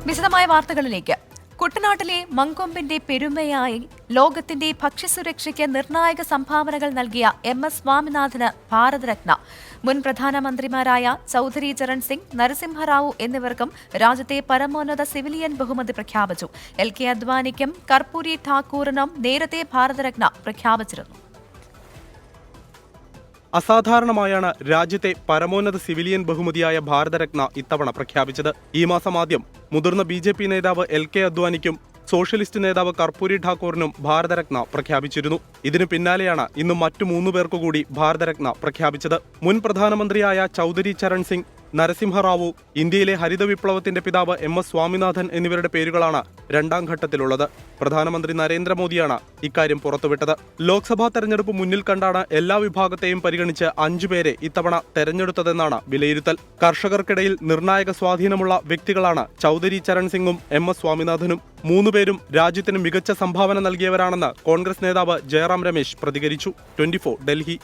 വിശദമായ വാർത്തകളിലേക്ക്. കുട്ടനാട്ടിലെ മങ്കൊമ്പിന്റെ പെരുമയായി ലോകത്തിന്റെ ഭക്ഷ്യസുരക്ഷയ്ക്ക് നിർണായക സംഭാവനകൾ നൽകിയ MS സ്വാമിനാഥന് ഭാരതരത്ന. മുൻ പ്രധാനമന്ത്രിമാരായ ചൌധരി ചരൺ സിംഗ്, നരസിംഹറാവു എന്നിവർക്കും രാജ്യത്തെ പരമോന്നത സിവിലിയൻ ബഹുമതി പ്രഖ്യാപിച്ചു. LK അദ്വാനിക്കും കർപ്പൂരി ഠാക്കൂറിനും നേരത്തെ ഭാരതരത്ന പ്രഖ്യാപിച്ചിരുന്നു. അസാധാരണമായാണ് രാജ്യത്തെ പരമോന്നത സിവിലിയൻ ബഹുമതിയായ ഭാരതരത്ന ഇത്തവണ പ്രഖ്യാപിച്ചത്. ഈ മാസം ആദ്യം മുതിർന്ന BJP നേതാവ് LK അദ്വാനിക്കും സോഷ്യലിസ്റ്റ് നേതാവ് കർപ്പൂരി ഠാക്കൂറിനും ഭാരതരത്ന പ്രഖ്യാപിച്ചിരുന്നു. ഇതിനു പിന്നാലെയാണ് ഇന്ന് മറ്റു 3 പേർക്കുകൂടി ഭാരതരത്ന പ്രഖ്യാപിച്ചത്. മുൻ പ്രധാനമന്ത്രിയായ ചൌധരി ചരൺ സിംഗ്, നരസിംഹറാവു, ഇന്ത്യയിലെ ഹരിത വിപ്ലവത്തിന്റെ പിതാവ് MS സ്വാമിനാഥൻ എന്നിവരുടെ പേരുകളാണ് രണ്ടാം ഘട്ടത്തിലുള്ളത്. പ്രധാനമന്ത്രി നരേന്ദ്രമോദിയാണ് ഇക്കാര്യം പുറത്തുവിട്ടത്. ലോക്സഭാ തെരഞ്ഞെടുപ്പ് മുന്നിൽ കണ്ടാണ് എല്ലാ വിഭാഗത്തെയും പരിഗണിച്ച് 5 പേരെ ഇത്തവണ തെരഞ്ഞെടുത്തതെന്നാണ് വിലയിരുത്തൽ. കർഷകർക്കിടയിൽ നിർണായക സ്വാധീനമുള്ള വ്യക്തികളാണ് ചൌധരി ചരൺ സിംഗും MS സ്വാമിനാഥനും. 3 പേരും രാജ്യത്തിന് മികച്ച സംഭാവന നൽകിയവരാണെന്ന് കോൺഗ്രസ് നേതാവ് ജയറാം രമേശ് പ്രതികരിച്ചു. 24 ഡൽഹി.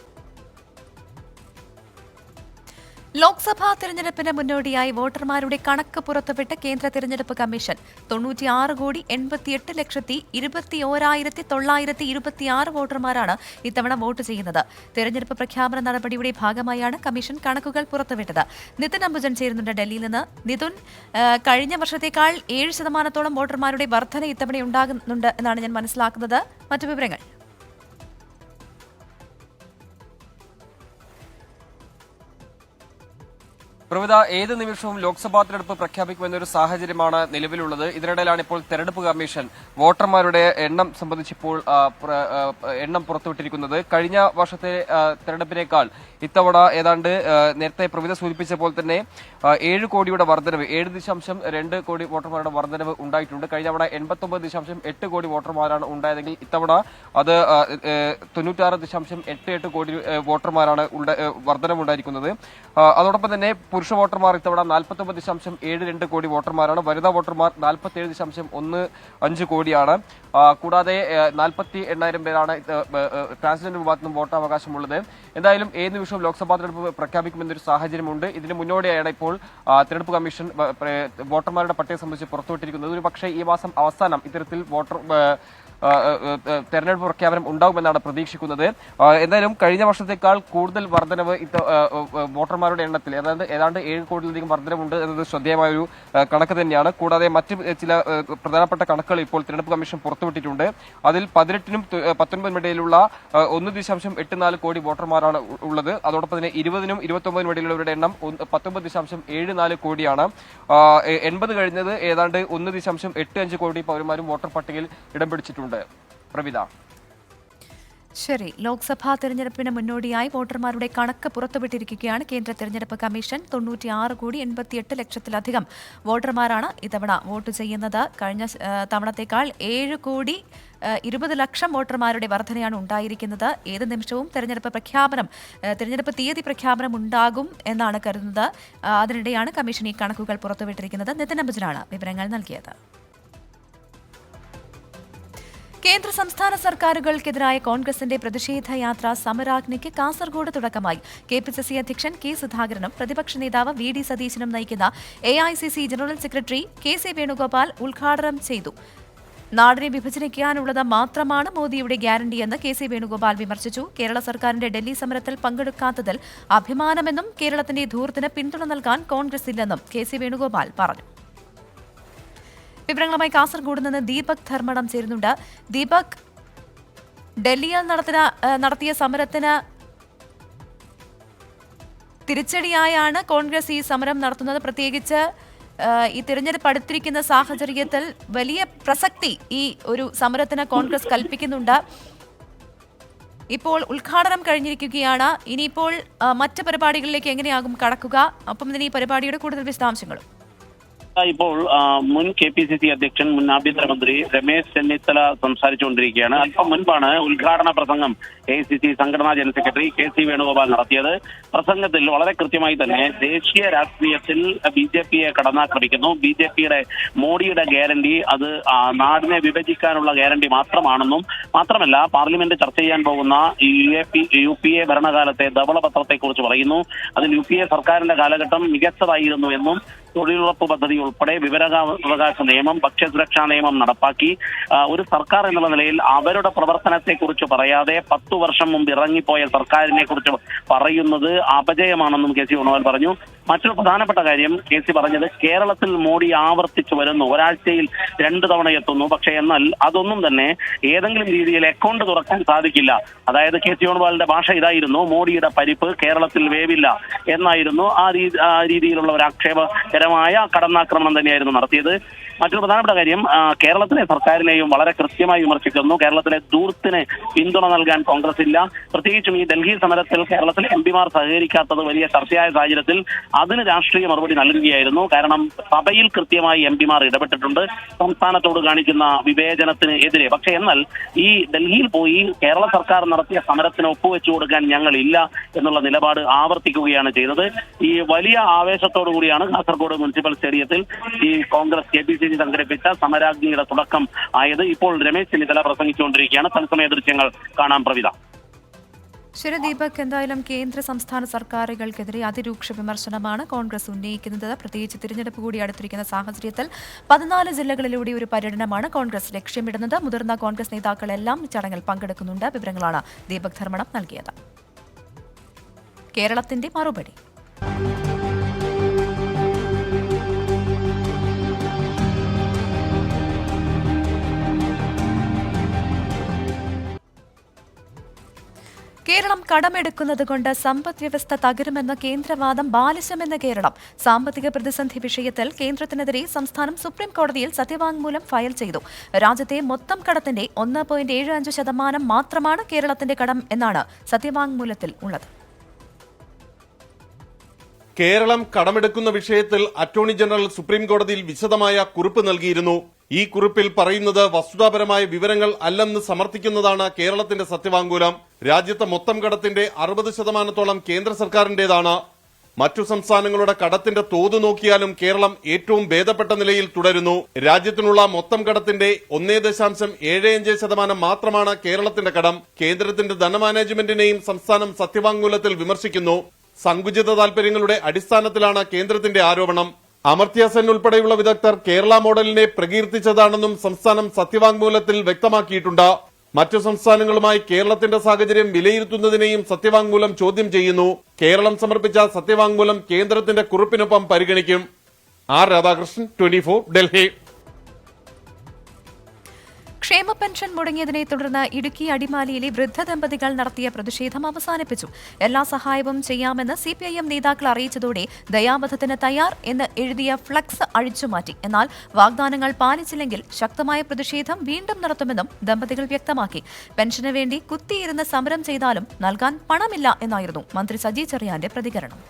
ലോക്സഭാ തെരഞ്ഞെടുപ്പിന് മുന്നോടിയായി വോട്ടർമാരുടെ കണക്ക് പുറത്തുവിട്ട കേന്ദ്ര തെരഞ്ഞെടുപ്പ് കമ്മീഷൻ 96,88,21,926 വോട്ടർമാരാണ് ഇത്തവണ വോട്ട് ചെയ്യുന്നത്. തെരഞ്ഞെടുപ്പ് പ്രഖ്യാപന നടപടിയുടെ ഭാഗമായാണ് കമ്മീഷൻ കണക്കുകൾ പുറത്തുവിട്ടത്. നിതിൻ അംബുജൻ ചേരുന്നുണ്ട് ഡൽഹിയിൽ നിന്ന്. നിതിൻ, കഴിഞ്ഞ വർഷത്തേക്കാൾ 7% വോട്ടർമാരുടെ വർധന ഇത്തവണ ഉണ്ടാകുന്നുണ്ട് എന്നാണ് ഞാൻ മനസ്സിലാക്കുന്നത്. മറ്റു വിവരങ്ങൾ? പ്രവിത, ഏത് നിമിഷവും ലോക്സഭാ തെരഞ്ഞെടുപ്പ് പ്രഖ്യാപിക്കുമെന്നൊരു സാഹചര്യമാണ് നിലവിലുള്ളത്. ഇതിനിടയിലാണ് ഇപ്പോൾ തെരഞ്ഞെടുപ്പ് കമ്മീഷൻ വോട്ടർമാരുടെ എണ്ണം സംബന്ധിച്ചിപ്പോൾ എണ്ണം പുറത്തുവിട്ടിരിക്കുന്നത്. കഴിഞ്ഞ വർഷത്തെ തെരഞ്ഞെടുപ്പിനേക്കാൾ ഇത്തവണ ഏതാണ്ട് നേരത്തെ പ്രവിത സൂചിപ്പിച്ച പോലെ തന്നെ 7 കോടിയുടെ വർധനവ്, 7.2 കോടി വോട്ടർമാരുടെ വർധനവ് ഉണ്ടായിട്ടുണ്ട്. കഴിഞ്ഞ തവണ 89.8 കോടി വോട്ടർമാരാണ് ഉണ്ടായതെങ്കിൽ ഇത്തവണ അത് 96.88 കോടി വോട്ടർമാരാണ് വർധനവുണ്ടായിരിക്കുന്നത്. അതോടൊപ്പം തന്നെ പുരുഷ വോട്ടർമാർ ഇത്തവണ 49.72 കോടി വോട്ടർമാരാണ്. വനിതാ വോട്ടർമാർ 47.15 കോടിയാണ്. കൂടാതെ 48,000 പേരാണ് ട്രാൻസ്ജെൻഡർ വിഭാഗത്തിനും വോട്ടവകാശമുള്ളത്. എന്തായാലും ഏത് നിമിഷവും ലോക്സഭാ തെരഞ്ഞെടുപ്പ് പ്രഖ്യാപിക്കുമെന്നൊരു സാഹചര്യമുണ്ട്. ഇതിന് മുന്നോടിയായാണ് ഇപ്പോൾ തെരഞ്ഞെടുപ്പ് കമ്മീഷൻ വോട്ടർമാരുടെ പട്ടിക സംബന്ധിച്ച് പുറത്തുവിട്ടിരിക്കുന്നത്. ഒരു പക്ഷേ ഈ മാസം അവസാനം ഇത്തരത്തിൽ തെരഞ്ഞെടുപ്പ് പ്രഖ്യാപനം ഉണ്ടാകുമെന്നാണ് പ്രതീക്ഷിക്കുന്നത്. എന്തായാലും കഴിഞ്ഞ വർഷത്തേക്കാൾ കൂടുതൽ വർധനവ് വോട്ടർമാരുടെ എണ്ണത്തിൽ ഏതാണ്ട് 7 കോടിയിലധികം വർധനവുണ്ട് എന്നത് ശ്രദ്ധേയമായൊരു കണക്ക് തന്നെയാണ്. കൂടാതെ മറ്റ് ചില പ്രധാനപ്പെട്ട കണക്കുകൾ ഇപ്പോൾ തെരഞ്ഞെടുപ്പ് കമ്മീഷൻ പുറത്തുവിട്ടിട്ടുണ്ട്. അതിൽ 18നും 19നും ഇടയിലുള്ള 1.84 കോടി വോട്ടർമാരാണ് ഉള്ളത്. അതോടൊപ്പം തന്നെ 20നും 29നും ഇടയിലുള്ളവരുടെ എണ്ണം 19.74 കോടിയാണ്. 80 കഴിഞ്ഞത് ഏതാണ്ട് 1.85 കോടി പൗരന്മാരും വോട്ടർ പട്ടികയിൽ ഇടം പിടിച്ചിട്ടുണ്ട്. പ്രവിത, ശരി. ലോക്സഭാ തെരഞ്ഞെടുപ്പിന് മുന്നോടിയായി വോട്ടർമാരുടെ കണക്ക് പുറത്തുവിട്ടിരിക്കുകയാണ് കേന്ദ്ര തെരഞ്ഞെടുപ്പ് കമ്മീഷൻ. 96,88,00,000-ലധികം വോട്ടർമാരാണ് ഇത്തവണ വോട്ട് ചെയ്യുന്നത്. കഴിഞ്ഞ തവണത്തേക്കാൾ 7,20,00,000 വോട്ടർമാരുടെ വർധനയാണ് ഉണ്ടായിരിക്കുന്നത്. ഏത് നിമിഷവും തെരഞ്ഞെടുപ്പ് തീയതി പ്രഖ്യാപനം ഉണ്ടാകും എന്നാണ് കരുതുന്നത്. അതിനിടെയാണ് കമ്മീഷൻ ഈ കണക്കുകൾ പുറത്തുവിട്ടിരിക്കുന്നത്. നിതിൻ അംബുജനാണ് വിവരങ്ങൾ നൽകിയത്. കേന്ദ്ര സംസ്ഥാന സർക്കാരുകൾക്കെതിരായ കോൺഗ്രസിന്റെ പ്രതിഷേധ യാത്ര സമരാഗ്നിക്ക് കാസർഗോഡ് തുടക്കമായി. KPCC അധ്യക്ഷൻ K സുധാകരനും പ്രതിപക്ഷ നേതാവ് VD സതീശനും നയിക്കുന്ന AICC general secretary KC Venugopal ഉദ്ഘാടനം ചെയ്തു. നാടിനെ വിഭജിക്കാനുള്ളത് മാത്രമാണ് മോദിയുടെ ഗ്യാരണ്ടിയെന്ന് KC വേണുഗോപാൽ വിമർശിച്ചു. കേരള സർക്കാരിന്റെ ഡൽഹി സമരത്തിൽ പങ്കെടുക്കാത്തതിൽ അഭിമാനമെന്നും കേരളത്തിന്റെ ധൂർത്തിന് പിന്തുണ നൽകാൻ കോൺഗ്രസ് ഇല്ലെന്നും KC വേണുഗോപാൽ പറഞ്ഞു. വിവരങ്ങളുമായി കാസർഗോഡ് നിന്ന് ദീപക് ധർമ്മടം ചേരുന്നുണ്ട്. ദീപക്, ഡൽഹിയിൽ നടത്തിയ സമരത്തിന് തിരിച്ചടിയായാണ് കോൺഗ്രസ് ഈ സമരം നടത്തുന്നത്. പ്രത്യേകിച്ച് ഈ തിരഞ്ഞെടുപ്പ് അടുത്തിരിക്കുന്ന സാഹചര്യത്തിൽ വലിയ പ്രസക്തി ഈ ഒരു സമരത്തിന് കോൺഗ്രസ് കൽപ്പിക്കുന്നുണ്ട്. ഇപ്പോൾ ഉദ്ഘാടനം കഴിഞ്ഞിരിക്കുകയാണ്. ഇനിയിപ്പോൾ മറ്റ് പരിപാടികളിലേക്ക് എങ്ങനെയാകും കടക്കുക? ഒപ്പം തന്നെ ഈ പരിപാടിയുടെ കൂടുതൽ വിശദാംശങ്ങളും. ഇപ്പോൾ മുൻ KPCC അധ്യക്ഷൻ, മുൻ ആഭ്യന്തരമന്ത്രി രമേശ് ചെന്നിത്തല സംസാരിച്ചുകൊണ്ടിരിക്കുകയാണ്. അല്പം മുൻപാണ് ഉദ്ഘാടന പ്രസംഗം AICC സംഘടനാ ജനറൽ സെക്രട്ടറി KC വേണുഗോപാൽ നടത്തിയത്. പ്രസംഗത്തിൽ വളരെ കൃത്യമായി തന്നെ ദേശീയ രാഷ്ട്രീയത്തിൽ BJPയെ കടന്നാക്രമിക്കുന്നു. BJPയുടെ മോഡിയുടെ ഗ്യാരണ്ടി അത് നാടിനെ വിഭജിക്കാനുള്ള ഗ്യാരണ്ടി മാത്രമാണെന്നും മാത്രമല്ല പാർലമെന്റ് ചർച്ച ചെയ്യാൻ പോകുന്ന UPA ഭരണകാലത്തെ ധവളപത്രത്തെക്കുറിച്ച് പറയുന്നു. അതിൽ UPA സർക്കാരിന്റെ കാലഘട്ടം മികച്ചതായിരുന്നു എന്നും തൊഴിലുറപ്പ് പദ്ധതി ഉൾപ്പെടെ വിവരാവകാശ നിയമം, ഭക്ഷ്യസുരക്ഷാ നിയമം നടപ്പാക്കി. ഒരു സർക്കാർ എന്നുള്ള നിലയിൽ അവരുടെ പ്രവർത്തനത്തെക്കുറിച്ച് പറയാതെ 10 വർഷം മുമ്പ് ഇറങ്ങിപ്പോയ സർക്കാരിനെ കുറിച്ച് പറയുന്നത് അപജയമാണെന്നും കെ സി വേണുഗോപാൽ പറഞ്ഞു. മറ്റൊരു പ്രധാനപ്പെട്ട കാര്യം കെ സി പറഞ്ഞത്, കേരളത്തിൽ മോഡി ആവർത്തിച്ചു വരുന്നു, ഒരാഴ്ചയിൽ 2 തവണ എത്തുന്നു. പക്ഷേ എന്നാൽ അതൊന്നും തന്നെ ഏതെങ്കിലും രീതിയിൽ അക്കൗണ്ട് തുറക്കാൻ സാധിക്കില്ല. അതായത് കെ സി വേണുഗോപാലിന്റെ ഭാഷ ഇതായിരുന്നു, മോഡിയുടെ പരിപ്പ് കേരളത്തിൽ വേവില്ല എന്നായിരുന്നു. ആ രീതിയിലുള്ള ഒരു ആക്ഷേപകരമായ കടന്നാക്രമണം തന്നെയായിരുന്നു നടത്തിയത്. മറ്റൊരു പ്രധാനപ്പെട്ട കാര്യം, കേരളത്തിലെ സർക്കാരിനെയും വളരെ കൃത്യമായി വിമർശിക്കുന്നു. കേരളത്തിലെ ദൂർത്തിന് പിന്തുണ നൽകാൻ കോൺഗ്രസ് ഇല്ല. പ്രത്യേകിച്ചും ഈ ഡൽഹി സമരത്തിൽ കേരളത്തിലെ എംപിമാർ സഹകരിക്കാത്തത് വലിയ ചർച്ചയായ സാഹചര്യത്തിൽ അതിന് രാഷ്ട്രീയ മറുപടി നൽകുകയായിരുന്നു. കാരണം സഭയിൽ കൃത്യമായി എംപിമാർ ഇടപെട്ടിട്ടുണ്ട് സംസ്ഥാനത്തോട് കാണിക്കുന്ന വിവേചനത്തിന് എതിരെ. പക്ഷേ എന്നാൽ ഈ ഡൽഹിയിൽ പോയി കേരള സർക്കാർ നടത്തിയ സമരത്തിന് ഒപ്പുവെച്ചു കൊടുക്കാൻ ഞങ്ങളില്ല എന്നുള്ള നിലപാട് ആവർത്തിക്കുകയാണ് ചെയ്തത്. ഈ വലിയ ആവേശത്തോടു കൂടിയാണ് കാസർഗോഡ് മുനിസിപ്പൽ സ്റ്റേഡിയത്തിൽ ഈ കോൺഗ്രസ് KPCC സംഘടിപ്പിച്ച സമരാഗ്നിയുടെ തുടക്കം ആയത്. ഇപ്പോൾ രമേശ് ചെന്നിത്തല പ്രസംഗിച്ചുകൊണ്ടിരിക്കുകയാണ്. തത്സമയ ദൃശ്യങ്ങൾ കാണാം പ്രവിധ. ശരി ദീപക്, എന്തായാലും കേന്ദ്ര സംസ്ഥാന സർക്കാരുകൾക്കെതിരെ അതിരൂക്ഷ വിമർശനമാണ് കോൺഗ്രസ് ഉന്നയിക്കുന്നത്. പ്രത്യേകിച്ച് തിരഞ്ഞെടുപ്പ് കൂടി അടുത്തിരിക്കുന്ന സാഹചര്യത്തിൽ 14 ജില്ലകളിലൂടെ ഒരു പര്യടനമാണ് കോൺഗ്രസ് ലക്ഷ്യമിടുന്നത്. മുതിർന്ന കോൺഗ്രസ് നേതാക്കളെല്ലാം ചടങ്ങിൽ പങ്കെടുക്കുന്നുണ്ട്. വിവരങ്ങളാണ് ദീപക് ധർമ്മടം നൽകിയത്. കേരളത്തിന്റെ മറുപടി. കേരളം കടമെടുക്കുന്നത് കൊണ്ട് സമ്പദ് വ്യവസ്ഥ തകരുമെന്ന കേന്ദ്രവാദം ബാലിശമെന്ന കേരളം. സാമ്പത്തിക പ്രതിസന്ധി വിഷയത്തിൽ കേന്ദ്രത്തിനെതിരെ സംസ്ഥാനം സുപ്രീം കോടതിയിൽ സത്യവാങ്മൂലം ഫയൽ ചെയ്തു. രാജ്യത്തെ മൊത്തം കടത്തിന്റെ 1.75% മാത്രമാണ് കേരളത്തിന്റെ കടം എന്നാണ് സത്യവാങ്മൂലത്തിൽ ഉള്ളത്. കേരളം കടമെടുക്കുന്ന വിഷയത്തിൽ അറ്റോർണി ജനറൽ സുപ്രീം കോടതിയിൽ വിശദമായ കുറിപ്പ് നൽകിയിരുന്നു. ഈ കുറിപ്പിൽ പറയുന്നത് വസ്തുതാപരമായ വിവരങ്ങൾ അല്ലെന്ന് സമർത്ഥിക്കുന്നതാണ് കേരളത്തിന്റെ സത്യവാങ്മൂലം. രാജ്യത്തെ മൊത്തം കടത്തിന്റെ 60% കേന്ദ്ര സർക്കാരിന്റേതാണ്. മറ്റു സംസ്ഥാനങ്ങളുടെ കടത്തിന്റെ തോത് നോക്കിയാലും കേരളം ഏറ്റവും ഭേദപ്പെട്ട നിലയിൽ തുടരുന്നു. രാജ്യത്തിനുള്ള മൊത്തം കടത്തിന്റെ 1.75% മാത്രമാണ് കേരളത്തിന്റെ കടം. കേന്ദ്രത്തിന്റെ ധനമാനേജ്മെന്റിനെയും സംസ്ഥാനം സത്യവാങ്മൂലത്തിൽ വിമർശിക്കുന്നു. സങ്കുചിത താൽപര്യങ്ങളുടെ അടിസ്ഥാനത്തിലാണ് കേന്ദ്രത്തിന്റെ ആരോപണം. അമർത്യ സെൻ ഉൾപ്പെടെയുള്ള വിദഗ്ധർ കേരള മോഡലിനെ പ്രകീർത്തിച്ചതാണെന്നും സംസ്ഥാനം സത്യവാങ്മൂലത്തിൽ വ്യക്തമാക്കിയിട്ടുണ്ട്. മറ്റു സംസ്ഥാനങ്ങളുമായി കേരളത്തിന്റെ സാഹചര്യം വിലയിരുത്തുന്നതിനെയും സത്യവാങ്മൂലം ചോദ്യം ചെയ്യുന്നു. കേരളം സമർപ്പിച്ച സത്യവാങ്മൂലം കേന്ദ്രത്തിന്റെ കുറിപ്പിനൊപ്പം പരിഗണിക്കും. ആർ രാധാകൃഷ്ണൻ, 24, ഡൽഹി. ക്ഷേമ പെൻഷൻ മുടങ്ങിയതിനെ തുടർന്ന് ഇടുക്കി അടിമാലിയിലെ വൃദ്ധ ദമ്പതികൾ നടത്തിയ പ്രതിഷേധം അവസാനിപ്പിച്ചു. എല്ലാ സഹായവും ചെയ്യാമെന്ന് CPIM നേതാക്കൾ അറിയിച്ചതോടെ ദയാവധത്തിന് തയ്യാർ എന്ന് എഴുതിയ ഫ്ലക്സ് അഴിച്ചുമാറ്റി. എന്നാൽ വാഗ്ദാനങ്ങൾ പാലിച്ചില്ലെങ്കിൽ ശക്തമായ പ്രതിഷേധം വീണ്ടും നടത്തുമെന്നും ദമ്പതികൾ വ്യക്തമാക്കി. പെൻഷന് വേണ്ടി കുത്തിയിരുന്ന് സമരം ചെയ്താലും നൽകാൻ പണമില്ല എന്നായിരുന്നു മന്ത്രി സജി ചെറിയാന്റെ പ്രതികരണം.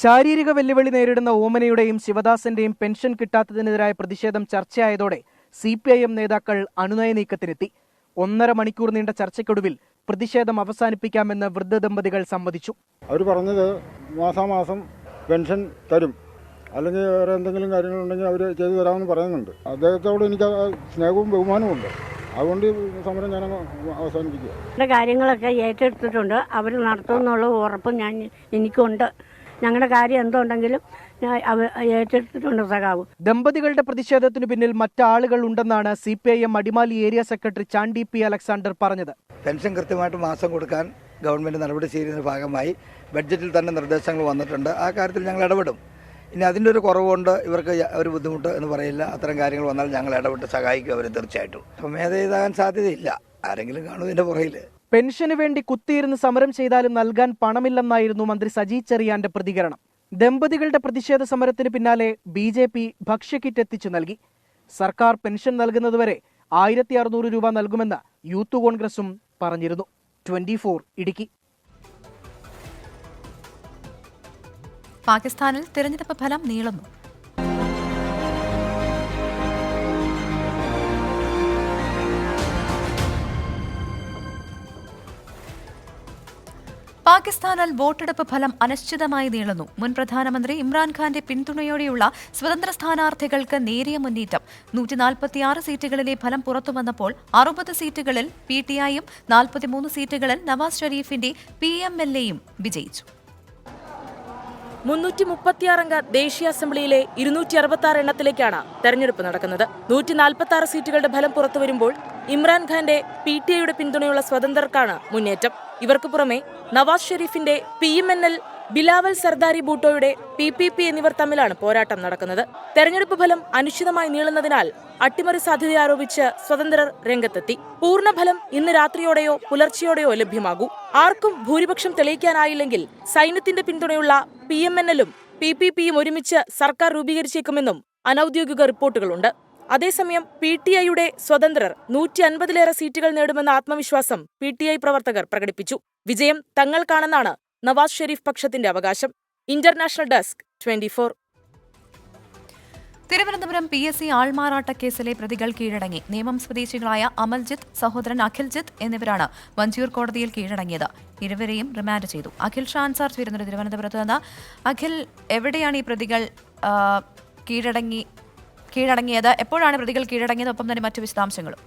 ശാരീരിക വെല്ലുവിളി നേരിടുന്ന ഓമനയുടെയും ശിവദാസന്റെയും പെൻഷൻ കിട്ടാത്തതിനെതിരായ പ്രതിഷേധം ചർച്ചയായതോടെ CPIM നേതാക്കൾ അനുനയ നീക്കത്തിനെത്തി. 1.5 മണിക്കൂർ നീണ്ട ചർച്ചയ്ക്കൊടുവിൽ പ്രതിഷേധം അവസാനിപ്പിക്കാമെന്ന് വൃദ്ധ ദമ്പതികൾ സമ്മതിച്ചു. അവർ പറഞ്ഞത് മാസാമാസം പെൻഷൻ തരും, അല്ലെങ്കിൽ വേറെ എന്തെങ്കിലും കാര്യങ്ങളുണ്ടെങ്കിൽ അവർ ചെയ്തു തരാമെന്ന് പറയുന്നുണ്ട്. അദ്ദേഹത്തോട് എനിക്ക് സ്നേഹവും ബഹുമാനവും ഉണ്ട്. അതുകൊണ്ട് സമരം ഞാൻ അവസാനിപ്പിക്കുക. കാര്യങ്ങളൊക്കെ ഏറ്റെടുത്തിട്ടുണ്ട്. അവർ നടത്തുമെന്നുള്ള ഉറപ്പും എനിക്കുണ്ട്. ഞങ്ങളുടെ കാര്യം എന്തുണ്ടെങ്കിലും ഏറ്റെടുത്തിട്ടുണ്ട് സഖാവ്. ദമ്പതികളുടെ പ്രതിഷേധത്തിന് പിന്നിൽ മറ്റാളുകൾ ഉണ്ടെന്നാണ് CPIM Adimali area secretary Chandy P. Alexander പറഞ്ഞത്. പെൻഷൻ കൃത്യമായിട്ട് മാസം കൊടുക്കാൻ ഗവൺമെന്റ് നടപടി ചെയ്യുന്നതിന്റെ ഭാഗമായി ബഡ്ജറ്റിൽ തന്നെ നിർദ്ദേശങ്ങൾ വന്നിട്ടുണ്ട്. ആ കാര്യത്തിൽ ഞങ്ങൾ ഇടപെടും. ഇനി അതിൻ്റെ ഒരു കുറവുകൊണ്ട് ഇവർക്ക് ഒരു ബുദ്ധിമുട്ട് എന്ന് പറയില്ല. അത്തരം കാര്യങ്ങൾ വന്നാൽ ഞങ്ങൾ ഇടപെട്ട് സഹായിക്കും അവരെ തീർച്ചയായിട്ടും. സ്വമേധയാകാൻ സാധ്യതയില്ല, ആരെങ്കിലും കാണും ഇതിന്റെ പുറകിൽ. പെൻഷന് വേണ്ടി കുത്തിയിരുന്ന് സമരം ചെയ്താലും നൽകാൻ പണമില്ലെന്നായിരുന്നു മന്ത്രി സജി ചെറിയാന്റെ പ്രതികരണം. ദമ്പതികളുടെ പ്രതിഷേധ സമരത്തിന് പിന്നാലെ BJP ഭക്ഷ്യക്കിറ്റ് എത്തിച്ചു നൽകി. സർക്കാർ പെൻഷൻ നൽകുന്നതുവരെ 1600 രൂപ നൽകുമെന്ന് യൂത്ത് കോൺഗ്രസും പറഞ്ഞിരുന്നു. 24 ഇടുക്കി. പാകിസ്ഥാനിൽ തെരഞ്ഞെടുപ്പ് ഫലം നീളുന്നു. പാകിസ്ഥാനിൽ വോട്ടെടുപ്പ് ഫലം അനിശ്ചിതമായി നീളുന്നു. മുൻ പ്രധാനമന്ത്രി ഇമ്രാൻഖാന്റെ പിന്തുണയോടെയുള്ള സ്വതന്ത്ര സ്ഥാനാർത്ഥികൾക്ക് നേരിയ മുന്നേറ്റം. 146 സീറ്റുകളിലെ ഫലം പുറത്തുവന്നപ്പോൾ 60 സീറ്റുകളിൽ PTIയും 43 സീറ്റുകളിൽ നവാസ് ഷെരീഫിന്റെ PMLAയും വിജയിച്ചു. 336 അംഗ ദേശീയ അസംബ്ലിയിലെ 266 എണ്ണത്തിലേക്കാണ് തെരഞ്ഞെടുപ്പ് നടക്കുന്നത്. 146 സീറ്റുകളുടെ ഫലം പുറത്തുവരുമ്പോൾ ഇമ്രാൻഖാന്റെ PTIയുടെ പിന്തുണയുള്ള സ്വതന്ത്രർക്കാണ് മുന്നേറ്റം. ഇവർക്ക് പുറമെ നവാസ് ഷെരീഫിന്റെ PMNL, ബിലാവൽ സർദാരി ഭൂട്ടോയുടെ PPP എന്നിവർ തമ്മിലാണ് പോരാട്ടം നടക്കുന്നത്. തെരഞ്ഞെടുപ്പ് ഫലം അനിശ്ചിതമായി നീളുന്നതിനാൽ അട്ടിമറി സാധ്യത ആരോപിച്ച് സ്വതന്ത്രർ രംഗത്തെത്തി. പൂർണ്ണഫലം ഇന്ന് രാത്രിയോടെയോ പുലർച്ചെയോടെയോ ലഭ്യമാകൂ. ആർക്കും ഭൂരിപക്ഷം തെളിയിക്കാനായില്ലെങ്കിൽ സൈന്യത്തിന്റെ പിന്തുണയുള്ള PMNLും PPPയും ഒരുമിച്ച് സർക്കാർ രൂപീകരിച്ചേക്കുമെന്നും അനൌദ്യോഗിക റിപ്പോർട്ടുകളുണ്ട്. അതേസമയം PTIയുടെ സ്വതന്ത്രർ 150-ലേറെ സീറ്റുകൾ നേടുമെന്ന ആത്മവിശ്വാസം PTI പ്രവർത്തകർ പ്രകടിപ്പിച്ചു. വിജയം തങ്ങൾക്കാണെന്നാണ് നവാസ് ഷെരീഫ് പക്ഷത്തിന്റെ അവകാശം. International desk 24. തിരുവനന്തപുരം PSC ആൾമാറാട്ട കേസിലെ പ്രതികൾ കീഴടങ്ങി. നേമം സ്വദേശികളായ അമൽജിത്ത്, സഹോദരൻ അഖിൽജിത്ത് എന്നിവരാണ് വഞ്ചിയൂർ കോടതിയിൽ കീഴടങ്ങിയത്. ഇരുവരെയും റിമാൻഡ് ചെയ്തു. അഖിൽ ഷാൻസാർ ചേരുന്നത് തിരുവനന്തപുരത്ത് നിന്ന്. അഖിൽ, എവിടെയാണ് ഈ പ്രതികൾ കീഴടങ്ങിയത്? എപ്പോഴാണ് പ്രതികൾ കീഴടങ്ങിയത്? ഒപ്പം തന്നെ മറ്റു വിശദാംശങ്ങളും.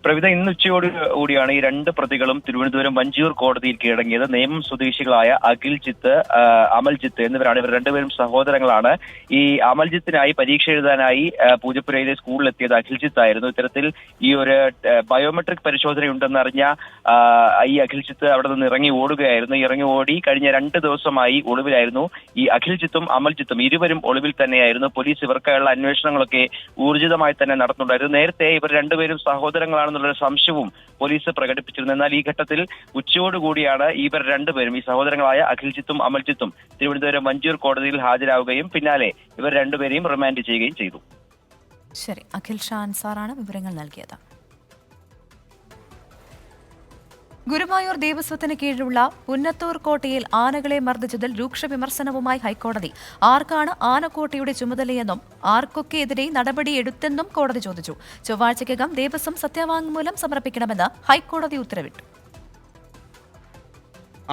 പ്രവിധ ഇന്ന് ഉച്ചയോട് കൂടിയാണ് ഈ രണ്ട് പ്രതികളും തിരുവനന്തപുരം വഞ്ചിയൂർ കോടതിയിൽ കീഴടങ്ങിയത്. നേമം സ്വദേശികളായ അഖിൽജിത്ത്, അമൽജിത്ത് എന്നിവരാണ്. ഇവർ രണ്ടുപേരും സഹോദരങ്ങളാണ്. ഈ അമൽജിത്തിനായി പരീക്ഷ എഴുതാനായി പൂജപ്പുരയിലെ സ്കൂളിലെത്തിയത് അഖിൽജിത്ത് ആയിരുന്നു. ഇത്തരത്തിൽ ഈ ഒരു ബയോമെട്രിക് പരിശോധനയുണ്ടെന്നറിഞ്ഞ ഈ അഖിൽജിത്ത് അവിടെ നിന്ന് ഇറങ്ങി ഓടുകയായിരുന്നു. ഇറങ്ങി ഓടി കഴിഞ്ഞ 2 ദിവസമായി ഒളിവിലായിരുന്നു. ഈ അഖിൽജിത്തും അമൽജിത്തും ഇരുവരും ഒളിവിൽ തന്നെയായിരുന്നു. പോലീസ് ഇവർക്കായുള്ള അന്വേഷണങ്ങളൊക്കെ ഊർജിതമായി തന്നെ നടത്തുന്നുണ്ടായിരുന്നു. നേരത്തെ ഇവർ രണ്ടുപേരും സഹോദരങ്ങളാണെന്നുള്ളൊരു സംശയവും പോലീസ് പ്രകടിപ്പിച്ചിരുന്നു. എന്നാൽ ഈ ഘട്ടത്തിൽ ഉച്ചയോടുകൂടിയാണ് ഇവർ രണ്ടുപേരും, ഈ സഹോദരങ്ങളായ അഖിൽജിത്തും അമൽജിത്തും തിരുവനന്തപുരം വഞ്ചിയൂർ കോടതിയിൽ ഹാജരാവുകയും പിന്നാലെ ഇവർ രണ്ടുപേരെയും റിമാൻഡ് ചെയ്യുകയും ചെയ്തു. ശരി, അഖിൽ ഷാൻസാറാണ് വിവരങ്ങൾ നൽകിയത്. ഗുരുവായൂർ ദേവസ്വത്തിന് കീഴിലുള്ള പുന്നത്തൂർ കോട്ടയിൽ ആനകളെ മർദ്ദിച്ചതിൽ രൂക്ഷ വിമർശനവുമായി ഹൈക്കോടതി. ആർക്കാണ് ആനക്കോട്ടയുടെ ചുമതലയെന്നും ആർക്കൊക്കെ എതിരെ നടപടിയെടുത്തെന്നും കോടതി ചോദിച്ചു. ചൊവ്വാഴ്ചയ്ക്കകം ദേവസ്വം സത്യവാങ്മൂലം സമർപ്പിക്കണമെന്ന് ഹൈക്കോടതി ഉത്തരവിട്ടു.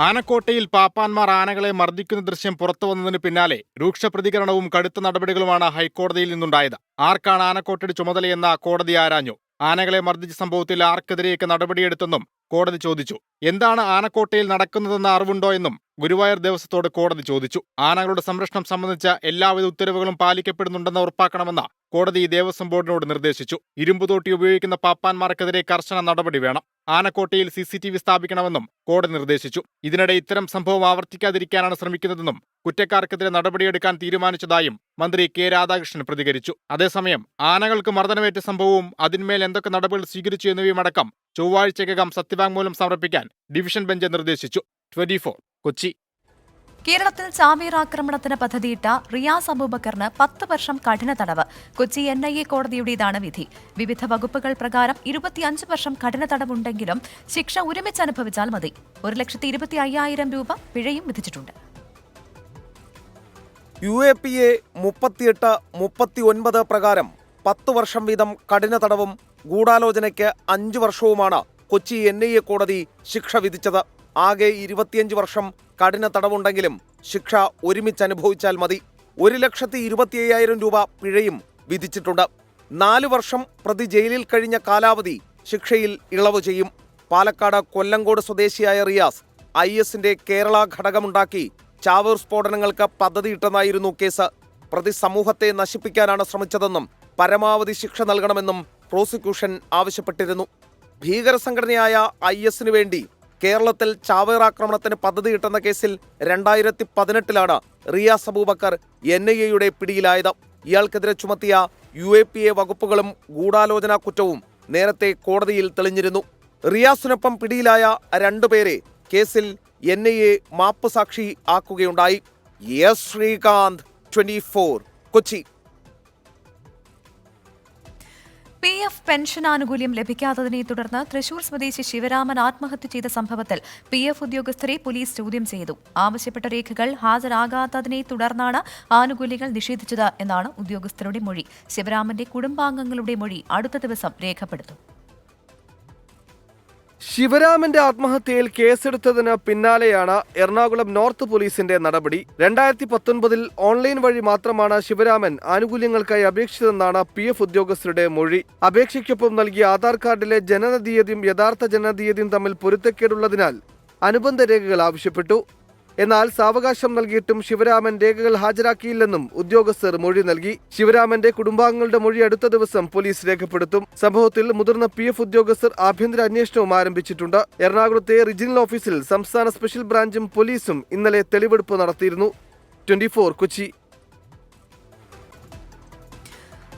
ആനക്കോട്ടയിൽ പാപ്പാന്മാർ ആനകളെ മർദ്ദിക്കുന്ന ദൃശ്യം പുറത്തുവന്നതിന് പിന്നാലെ രൂക്ഷ പ്രതികരണവും കടുത്ത നടപടികളുമാണ് ഹൈക്കോടതിയിൽ നിന്നുണ്ടായത്. ആർക്കാണ് ആനക്കോട്ടയുടെ ചുമതലയെന്ന കോടതി ആരാഞ്ഞു. ആനകളെ മർദ്ദിച്ച സംഭവത്തിൽ ആർക്കെതിരെയൊക്കെ നടപടിയെടുത്തെന്നും കോടതി ചോദിച്ചു. എന്താണ് ആനക്കോട്ടയിൽ നടക്കുന്നതെന്ന അറിവുണ്ടോ എന്നും ഗുരുവായൂർ ദേവസ്വത്തോട് കോടതി ചോദിച്ചു. ആനകളുടെ സംരക്ഷണം സംബന്ധിച്ച എല്ലാവിധ ഉത്തരവുകളും പാലിക്കപ്പെടുന്നുണ്ടെന്ന് ഉറപ്പാക്കണമെന്ന് കോടതി ദേവസ്വം ബോർഡിനോട് നിർദ്ദേശിച്ചു. ഇരുമ്പുതോട്ടി ഉപയോഗിക്കുന്ന പാപ്പാന്മാർക്കെതിരെ കർശന നടപടി വേണം. ആനക്കോട്ടയിൽ CCTV സ്ഥാപിക്കണമെന്നും കോടതി നിർദ്ദേശിച്ചു. ഇതിനിടെ ഇത്തരം സംഭവം ആവർത്തിക്കാതിരിക്കാനാണ് ശ്രമിക്കുന്നതെന്നും കുറ്റക്കാർക്കെതിരെ നടപടിയെടുക്കാൻ തീരുമാനിച്ചതായും മന്ത്രി K. രാധാകൃഷ്ണൻ പ്രതികരിച്ചു. അതേസമയം ആനകൾക്ക് മർദ്ദനമേറ്റ സംഭവവും അതിന്മേൽ എന്തൊക്കെ നടപടികൾ സ്വീകരിച്ചു എന്നിവയുമടക്കം ചൊവ്വാഴ്ചയ്ക്കകം സത്യവാങ്മൂലം സമർപ്പിക്കാൻ ഡിവിഷൻ ബെഞ്ച് നിർദ്ദേശിച്ചു. 24 കൊച്ചി. കേരളത്തിൽ ചാവേർ ആക്രമണത്തിന് പദ്ധതിയിട്ട റിയാസ് അബൂബക്കറിന് 10 വർഷം കഠിന തടവ്. കൊച്ചി NIA കോടതിയുടേതാണ് വിധി. വിവിധ വകുപ്പുകൾ പ്രകാരം 25 വർഷം കഠിന തടവുണ്ടെങ്കിലും ശിക്ഷ ഒരുമിച്ച് അനുഭവിച്ചാൽ മതി. 1,25,000 രൂപ പിഴയും വിധിച്ചിട്ടുണ്ട്. UAPA 38, 39 പ്രകാരം 10 വർഷം വീതം കഠിന തടവും ഗൂഢാലോചനയ്ക്ക് 5 വർഷവുമാണ് കൊച്ചി NIA കോടതി ശിക്ഷ വിധിച്ചത്. ആകെ 25 വർഷം കഠിന തടവുണ്ടെങ്കിലും ശിക്ഷ ഒരുമിച്ച് അനുഭവിച്ചാൽ മതി. 1,25,000 രൂപ പിഴയും വിധിച്ചിട്ടുണ്ട്. 4 വർഷം പ്രതി ജയിലിൽ കഴിഞ്ഞ കാലാവധി ശിക്ഷയിൽ ഇളവ് ചെയ്യും. പാലക്കാട് കൊല്ലങ്കോട് സ്വദേശിയായ റിയാസ് ISന്റെ കേരള ഘടകമുണ്ടാക്കി ചാവേർ സ്ഫോടനങ്ങൾക്ക് പദ്ധതിയിട്ടെന്നായിരുന്നു കേസ്. പ്രതി സമൂഹത്തെ നശിപ്പിക്കാനാണ് ശ്രമിച്ചതെന്നും പരമാവധി ശിക്ഷ നൽകണമെന്നും പ്രോസിക്യൂഷൻ ആവശ്യപ്പെട്ടിരുന്നു. ഭീകരസംഘടനയായ ISന് വേണ്ടി കേരളത്തിൽ ചാവേർ ആക്രമണത്തിന് പദ്ധതിയിട്ടെന്ന കേസിൽ 2018 റിയാസ് അബൂബക്കർ NIAയുടെ പിടിയിലായത്. ഇയാൾക്കെതിരെ ചുമത്തിയ UAPA വകുപ്പുകളും ഗൂഢാലോചനാ കുറ്റവും നേരത്തെ കോടതിയിൽ തെളിഞ്ഞിരുന്നു. റിയാസിനൊപ്പം പിടിയിലായ 2 പേരെ കേസിൽ NIA മാപ്പ് സാക്ഷി ആക്കുകയുണ്ടായി. S Sreekanth, 24 Kochi. PF pension ആനുകൂല്യം ലഭിക്കാത്തതിനെ തുടർന്ന് തൃശൂർ സ്വദേശി ശിവരാമൻ ആത്മഹത്യ ചെയ്ത സംഭവത്തിൽ PF ഉദ്യോഗസ്ഥരെ പോലീസ് ചോദ്യം ചെയ്തു. ആവശ്യപ്പെട്ട രേഖകൾ ഹാജരാകാത്തതിനെ തുടർന്നാണ് ആനുകൂല്യങ്ങൾ നിഷേധിച്ചത് എന്നാണ് ഉദ്യോഗസ്ഥരുടെ മൊഴി. ശിവരാമന്റെ കുടുംബാംഗങ്ങളുടെ മൊഴി അടുത്ത ദിവസം രേഖപ്പെടുത്തും. ശിവരാമന്റെ ആത്മഹത്യയിൽ കേസെടുത്തതിന് പിന്നാലെയാണ് എറണാകുളം നോർത്ത് പോലീസിന്റെ നടപടി. 2019 ഓൺലൈൻ വഴി മാത്രമാണ് ശിവരാമൻ ആനുകൂല്യങ്ങൾക്കായി അപേക്ഷിച്ചതെന്നാണ് PF ഉദ്യോഗസ്ഥരുടെ മൊഴി. അപേക്ഷയ്ക്കൊപ്പം നൽകിയ ആധാർ കാർഡിലെ ജനനതീയതിയും യഥാർത്ഥ ജനനതീയതിയും തമ്മിൽ പൊരുത്തക്കേടുള്ളതിനാൽ അനുബന്ധ രേഖകൾ ആവശ്യപ്പെട്ടു. എന്നാൽ സാവകാശം നൽകിയിട്ടും ശിവരാമൻ രേഖകൾ ഹാജരാക്കിയില്ലെന്നും ഉദ്യോഗസ്ഥർ മൊഴി നൽകി. ശിവരാമന്റെ കുടുംബാംഗങ്ങളുടെ മൊഴി അടുത്ത ദിവസം പോലീസ് രേഖപ്പെടുത്തും. സംഭവത്തിൽ മുതിർന്ന PF ഉദ്യോഗസ്ഥർ ആഭ്യന്തര അന്വേഷണവും ആരംഭിച്ചിട്ടുണ്ട്. എറണാകുളത്തെ റീജിയണൽ ഓഫീസിൽ സംസ്ഥാന സ്പെഷ്യൽ ബ്രാഞ്ചും പോലീസും ഇന്നലെ തെളിവെടുപ്പ് നടത്തിയിരുന്നു. 24 കൊച്ചി.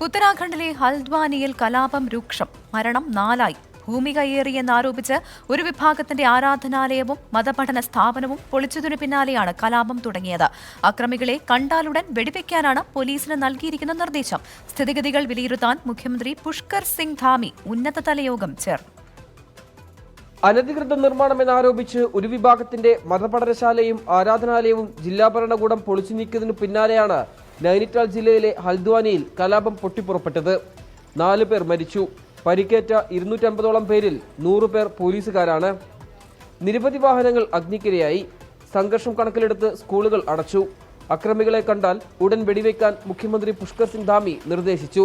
ഉത്തരാഖണ്ഡിലെ ഹൽദ്വാനിയിൽ കലാപം രൂക്ഷം. മരണം 4. ഭൂമി കയ്യേറിയെന്നാരോപിച്ച് ഒരു വിഭാഗത്തിന്റെ ആരാധനാലയവും മതപഠന സ്ഥാപനവും പൊളിച്ചതിനു പിന്നാലെയാണ് കലാപം തുടങ്ങിയത്. അക്രമികളെ കണ്ടാലുടൻ വെടിവെക്കാനാണ് പോലീസിന് നൽകിയിരിക്കുന്ന നിർദ്ദേശം. സ്ഥിതിഗതികൾ വിലയിരുത്താൻ മുഖ്യമന്ത്രി പുഷ്കർ സിംഗ് ധാമി ഉന്നതതല യോഗം ചേർന്നു. അനധികൃത നിർമ്മാണമെന്നാരോപിച്ച് ഒരു വിഭാഗത്തിന്റെ മതപഠനശാലയും ആരാധനാലയവും ജില്ലാ ഭരണകൂടം പൊളിച്ചു നീക്കിയതിനു പിന്നാലെയാണ് നൈനിറ്റാൾ ജില്ലയിലെ ഹൽദ്വാനിയിൽ കലാപം പൊട്ടിപ്പുറപ്പെട്ടത്. 4 പേർ മരിച്ചു. പരിക്കേറ്റ 250ഓളം പേരിൽ 100 പേർ പോലീസുകാരാണ്. നിരവധി വാഹനങ്ങൾ അഗ്നിക്കിരയായി. സംഘർഷം കണക്കിലെടുത്ത് സ്കൂളുകൾ അടച്ചു. അക്രമികളെ കണ്ടാൽ ഉടൻ വെടിവെക്കാൻ മുഖ്യമന്ത്രി പുഷ്കർ സിംഗ് ധാമി നിർദ്ദേശിച്ചു.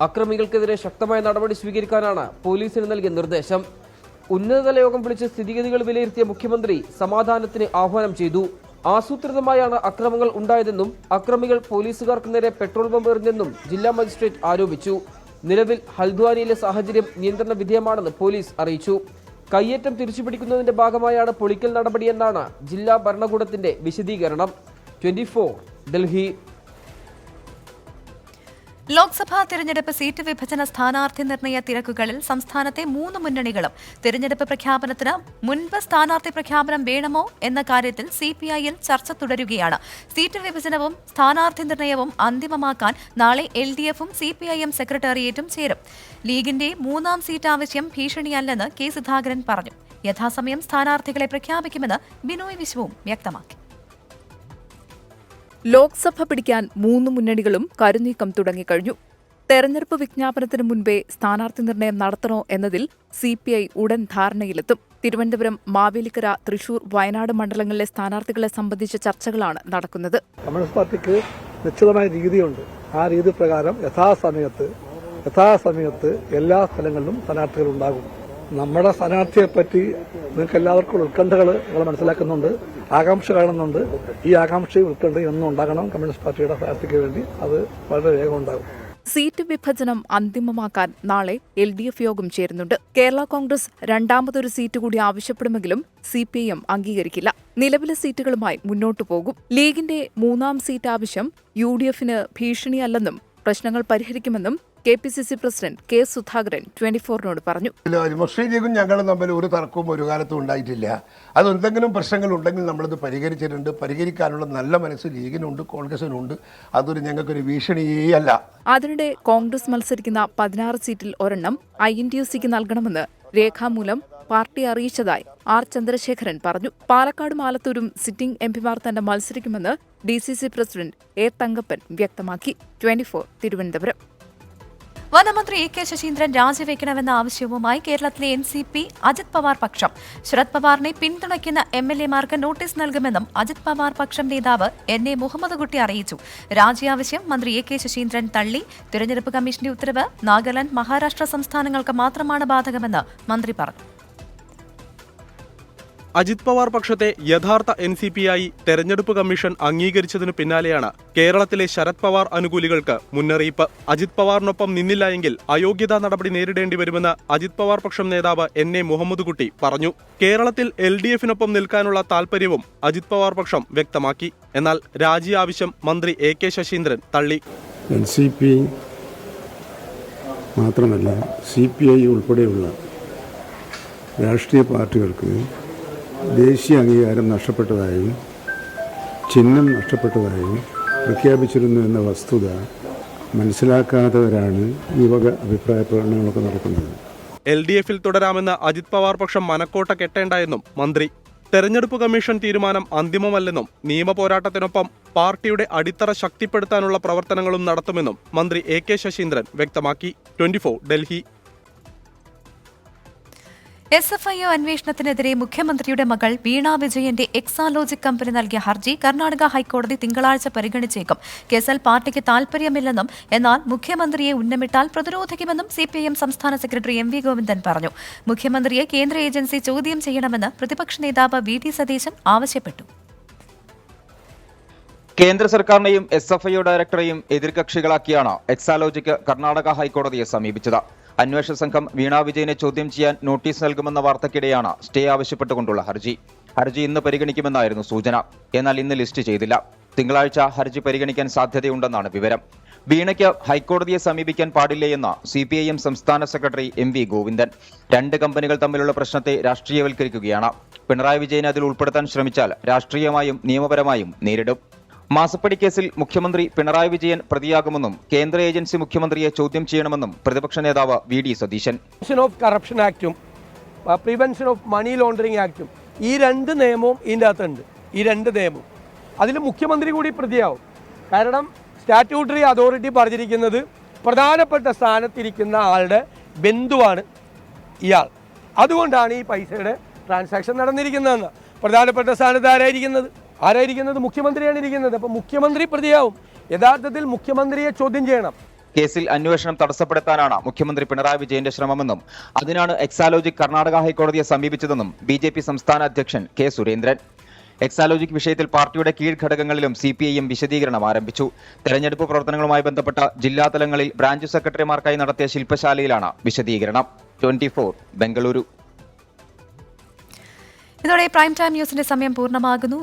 അക്രമികൾക്കെതിരെ ശക്തമായ നടപടി സ്വീകരിക്കാനാണ് പോലീസിന് നൽകിയ നിർദ്ദേശം. ഉന്നതതല യോഗം വിളിച്ച് സ്ഥിതിഗതികൾ വിലയിരുത്തിയ മുഖ്യമന്ത്രി സമാധാനത്തിന് ആഹ്വാനം ചെയ്തു. ആസൂത്രിതമായാണ് അക്രമങ്ങൾ ഉണ്ടായതെന്നും അക്രമികൾ പോലീസുകാർക്ക് നേരെ പെട്രോൾ ബോംബ് എറിഞ്ഞെന്നും ജില്ലാ മജിസ്ട്രേറ്റ് ആരോപിച്ചു. നിലവിൽ ഹൽദ്വാനിയിലെ സാഹചര്യം നിയന്ത്രണ വിധേയമാണെന്ന് പോലീസ് അറിയിച്ചു. കയ്യേറ്റം തിരിച്ചുപിടിക്കുന്നതിന്റെ ഭാഗമായാണ് പൊളിക്കൽ നടപടിയെന്നാണ് ജില്ലാ ഭരണകൂടത്തിന്റെ വിശദീകരണം. 24 ഡൽഹി. ലോക്സഭാ തെരഞ്ഞെടുപ്പ് സീറ്റ് വിഭജന സ്ഥാനാർത്ഥി നിർണയ തിരക്കുകളിൽ സംസ്ഥാനത്തെ 3 മുന്നണികളും തെരഞ്ഞെടുപ്പ് പ്രഖ്യാപനത്തിന് മുൻപ് സ്ഥാനാർത്ഥി പ്രഖ്യാപനം വേണമോ എന്ന കാര്യത്തിൽ CPI-യിൽ ചർച്ച തുടരുകയാണ്. സീറ്റ് വിഭജനവും സ്ഥാനാർത്ഥി നിർണയവും അന്തിമമാക്കാൻ നാളെ LDF-ഉം CPI-എം സെക്രട്ടേറിയറ്റും ചേരും. ലീഗിന്റെ 3ാം സീറ്റ് ആവശ്യം ഭീഷണിയല്ലെന്ന് K. സുധാകരൻ പറഞ്ഞു. യഥാസമയം സ്ഥാനാർത്ഥികളെ പ്രഖ്യാപിക്കുമെന്ന് ബിനോയ് വിശ്വവും വ്യക്തമാക്കി. ലോക്സഭ പിടിക്കാൻ 3 മുന്നണികളും കരുനീക്കം തുടങ്ങിക്കഴിഞ്ഞു. തെരഞ്ഞെടുപ്പ് വിജ്ഞാപനത്തിന് മുൻപേ സ്ഥാനാർത്ഥി നിർണയം നടത്തണോ എന്നതിൽ CPI ഉടൻ ധാരണയിലെത്തും. തിരുവനന്തപുരം, മാവേലിക്കര, തൃശൂർ, വയനാട് മണ്ഡലങ്ങളിലെ സ്ഥാനാർത്ഥികളെ സംബന്ധിച്ച ചർച്ചകളാണ് നടക്കുന്നത്. കമ്മ്യൂണിസ്റ്റ് പാർട്ടിക്ക് നിശ്ചിതമായ രീതിയുണ്ട്. ആ രീതി പ്രകാരം യഥാസമയത്ത് എല്ലാ സ്ഥലങ്ങളിലും സ്ഥാനാർത്ഥികൾ ഉണ്ടാകും. നമ്മുടെ സ്ഥാനാർത്ഥിയെപ്പറ്റി നിങ്ങൾക്ക് എല്ലാവർക്കും ഉത്കണ്ഠകൾ നിങ്ങൾ മനസ്സിലാക്കുന്നുണ്ട്, ആകാംക്ഷ കാണുന്നുണ്ട്. ഈ ആകാംക്ഷയും ഉത്കണ്ഠയും ഒന്നും ഉണ്ടാകണം കമ്മ്യൂണിസ്റ്റ് പാർട്ടിയുടെ സ്ഥാനാർത്ഥിക്ക് വേണ്ടി. അത് വളരെ വേഗം ഉണ്ടാകും. സീറ്റ് വിഭജനം അന്തിമമാക്കാൻ നാളെ LDF യോഗം ചേരുന്നുണ്ട്. കേരള കോൺഗ്രസ് 2ാമതൊരു സീറ്റ് കൂടി ആവശ്യപ്പെടുമെങ്കിലും CPI-എം അംഗീകരിക്കില്ല. നിലവിലെ സീറ്റുകളുമായി മുന്നോട്ടു പോകും. ലീഗിന്റെ 3ാം സീറ്റ് ആവശ്യം UDF-ന് ഭീഷണിയല്ലെന്നും പ്രശ്നങ്ങൾ പരിഹരിക്കുമെന്നും KPCC പ്രസിഡന്റ് K. സുധാകരൻ 24-നോട് പറഞ്ഞു. മുസ്ലിം ലീഗും ഞങ്ങളും തമ്മിൽ ഒരു തർക്കവും ഒരു കാലത്തും ഉണ്ടായിട്ടില്ല. അത് എന്തെങ്കിലും പ്രശ്നങ്ങൾ ഉണ്ടെങ്കിൽ നമ്മളത് പരിഹരിച്ചിട്ടുണ്ട്. പരിഹരിക്കാനുള്ള നല്ല മനസ്സ് ലീഗിനുണ്ട്, കോൺഗ്രസിനുണ്ട്. അതൊരു ഞങ്ങൾക്കൊരു ഭീഷണിയേ അല്ല. അതിനിടെ കോൺഗ്രസ് മത്സരിക്കുന്ന 16 സീറ്റിൽ ഒരെണ്ണം INTUC-ക്ക് നൽകണമെന്ന് രേഖാമൂലം പാർട്ടി അറിയിച്ചതായി R. ചന്ദ്രശേഖരൻ പറഞ്ഞു. പാലക്കാടും ആലത്തൂരും സിറ്റിംഗ് MP-മാർ തന്നെ മത്സരിക്കുമെന്ന് DCC പ്രസിഡന്റ് A. തങ്കപ്പൻ വ്യക്തമാക്കി. 24 തിരുവനന്തപുരം. വനമന്ത്രി AK ശശീന്ദ്രൻ രാജിവെക്കണമെന്ന ആവശ്യവുമായി കേരളത്തിലെ NCP അജിത് പവാർ പക്ഷം. ശരത് പവാറിനെ പിന്തുണയ്ക്കുന്ന MLA-മാർക്ക് നോട്ടീസ് നൽകുമെന്നും അജിത് പവാർ പക്ഷം നേതാവ് NA മുഹമ്മദ് കുട്ടി അറിയിച്ചു. രാജി ആവശ്യം മന്ത്രി AK ശശീന്ദ്രൻ തള്ളി. തിരഞ്ഞെടുപ്പ് കമ്മീഷന്റെ ഉത്തരവ് നാഗാലാന്റ്, മഹാരാഷ്ട്ര സംസ്ഥാനങ്ങൾക്ക് മാത്രമാണ് ബാധകമെന്ന് മന്ത്രി പറഞ്ഞു. അജിത് പവാർ പക്ഷത്തെ യഥാർത്ഥ NCP-യായി തെരഞ്ഞെടുപ്പ് കമ്മീഷൻ അംഗീകരിച്ചതിനു പിന്നാലെയാണ് കേരളത്തിലെ ശരത് പവാർ അനുകൂലികൾക്ക് മുന്നറിയിപ്പ്. അജിത് പവാറിനൊപ്പം നിന്നില്ല എങ്കിൽ അയോഗ്യതാ നടപടി നേരിടേണ്ടി വരുമെന്ന് അജിത് പവാർ പക്ഷം നേതാവ് NA മുഹമ്മദ് കുട്ടി പറഞ്ഞു. കേരളത്തിൽ LDF-നൊപ്പം നിൽക്കാനുള്ള താൽപര്യവും അജിത് പവാർ പക്ഷം വ്യക്തമാക്കി. എന്നാൽ രാജി ആവശ്യം മന്ത്രി AK ശശീന്ദ്രൻ തള്ളി. NCP മാത്രമല്ല CPI ഉൾപ്പെടെയുള്ള രാഷ്ട്രീയ പാർട്ടികൾക്ക് ദേശീയ അംഗീകാരം നഷ്ടപ്പെട്ടതായും ചിഹ്നം നഷ്ടപ്പെട്ടതായും പ്രഖ്യാപിച്ചിരുന്നു എന്ന വസ്തുത മനസ്സിലാക്കാത്തവരാണ് ഈ വക അഭിപ്രായ പ്രകടനങ്ങളൊക്കെ നടക്കുന്നത്. LDF-ൽ തുടരാമെന്ന് അജിത് പവാർ പക്ഷം മനക്കോട്ട കെട്ടേണ്ട എന്നും മന്ത്രി. തെരഞ്ഞെടുപ്പ് കമ്മീഷൻ തീരുമാനം അന്തിമമല്ലെന്നും നിയമപോരാട്ടത്തിനൊപ്പം പാർട്ടിയുടെ അടിത്തറ ശക്തിപ്പെടുത്താനുള്ള പ്രവർത്തനങ്ങളും നടത്തുമെന്നും മന്ത്രി AK ശശീന്ദ്രൻ വ്യക്തമാക്കി. 24 ഡൽഹി. SFIO അന്വേഷണത്തിനെതിരെ മുഖ്യമന്ത്രിയുടെ മകൾ വീണ വിജയന്റെ എക്സാലോജിക് കമ്പനി നൽകിയ ഹർജി കർണാടക ഹൈക്കോടതി തിങ്കളാഴ്ച പരിഗണിച്ചേക്കും. കേസിൽ പാർട്ടിക്ക് താൽപര്യമില്ലെന്നും എന്നാൽ മുഖ്യമന്ത്രിയെ ഉന്നമിട്ടാൽ പ്രതിരോധിക്കുമെന്നും CPIM സംസ്ഥാന സെക്രട്ടറി MV ഗോവിന്ദൻ പറഞ്ഞു. മുഖ്യമന്ത്രിയെ കേന്ദ്ര ഏജൻസി ചോദ്യം ചെയ്യണമെന്ന് പ്രതിപക്ഷ നേതാവ് VD സതീശൻ ആവശ്യപ്പെട്ടു. കേന്ദ്ര സർക്കാരിനെയും SFIO ഡയറക്ടറെയും എതിർകക്ഷികളാക്കിയാണ് എക്സാലോജിക് കർണാടക ഹൈക്കോടതിയെ സമീപിച്ചത്. അന്വേഷണ സംഘം വീണ വിജയനെ ചോദ്യം ചെയ്യാൻ നോട്ടീസ് നൽകുമെന്ന വാർത്തയ്ക്കിടെയാണ് സ്റ്റേ ആവശ്യപ്പെട്ടുകൊണ്ടുള്ള ഹർജി. ഹർജി ഇന്ന് പരിഗണിക്കുമെന്നായിരുന്നു സൂചന. എന്നാൽ ഇന്ന് ലിസ്റ്റ് ചെയ്തില്ല. തിങ്കളാഴ്ച ഹർജി പരിഗണിക്കാൻ സാധ്യതയുണ്ടെന്നാണ് വിവരം. വീണയ്ക്ക് ഹൈക്കോടതിയെ സമീപിക്കാൻ പാടില്ലേയെന്ന് CPIM സംസ്ഥാന സെക്രട്ടറി MV ഗോവിന്ദൻ. രണ്ട് കമ്പനികൾ തമ്മിലുള്ള പ്രശ്നത്തെ രാഷ്ട്രീയവൽക്കരിക്കുകയാണ്. പിണറായി വിജയനെ അതിൽ ഉൾപ്പെടുത്താൻ ശ്രമിച്ചാൽ രാഷ്ട്രീയമായും നിയമപരമായും നേരിടും. മാസപ്പടി കേസിൽ മുഖ്യമന്ത്രി പിണറായി വിജയൻ പ്രതിയാകുമെന്നും കേന്ദ്ര ഏജൻസി മുഖ്യമന്ത്രിയെ ചോദ്യം ചെയ്യണമെന്നും പ്രതിപക്ഷ നേതാവ് VD സതീശൻ. ഓഫ് കറപ്ഷൻ ആക്ടും പ്രിവെൻഷൻ ഓഫ് മണി ലോണ്ടറിംഗ് ആക്ടും ഈ രണ്ട് നിയമവും ഇതിൻ്റെ അകത്തുണ്ട്. ഈ രണ്ട് നിയമവും അതിൽ മുഖ്യമന്ത്രി കൂടി പ്രതിയാവും. കാരണം സ്റ്റാറ്റ്യൂട്ടറി അതോറിറ്റി പറഞ്ഞിരിക്കുന്നത് പ്രധാനപ്പെട്ട സ്ഥാനത്തിരിക്കുന്ന ആളുടെ ബന്ധുവാണ് ഇയാൾ. അതുകൊണ്ടാണ് ഈ പൈസയുടെ ട്രാൻസാക്ഷൻ നടന്നിരിക്കുന്നതെന്ന്. പ്രധാനപ്പെട്ട സ്ഥാനത്ത് ആരായിരിക്കുന്നത് മുഖ്യമന്ത്രിയാണ് ഇരിക്കുന്നത്. അപ്പോൾ മുഖ്യമന്ത്രി പ്രതിയാവും. യഥാർത്ഥത്തിൽ മുഖ്യമന്ത്രിയെ ചോദ്യം ചെയ്യണം. കേസിൽ അന്വേഷണം തടസ്സപ്പെടുത്താനാണ് മുഖ്യമന്ത്രി പിണറായി വിജയന്റെ ശ്രമമെന്നും അതിനാണ് എക്സാലോജിക് കർണാടക ഹൈക്കോടതിയെ സമീപിച്ചതെന്നും BJP സംസ്ഥാന അധ്യക്ഷൻ K സുരേന്ദ്രൻ. എക്സാലോജിക് വിഷയത്തിൽ പാർട്ടിയുടെ കീഴ്ഘടകങ്ങളിലും CPIM വിശദീകരണം ആരംഭിച്ചു. തെരഞ്ഞെടുപ്പ് പ്രവർത്തനങ്ങളുമായി ബന്ധപ്പെട്ട ജില്ലാതലങ്ങളിൽ ബ്രാഞ്ച് സെക്രട്ടറിമാർക്കായി നടത്തിയ ശില്പശാലയിലാണ് വിശദീകരണം. 24 ബംഗളൂരു. ഇതോടെ പ്രൈം ടൈം ന്യൂസിന്റെ സമയം പൂർണ്ണമാകുന്നു.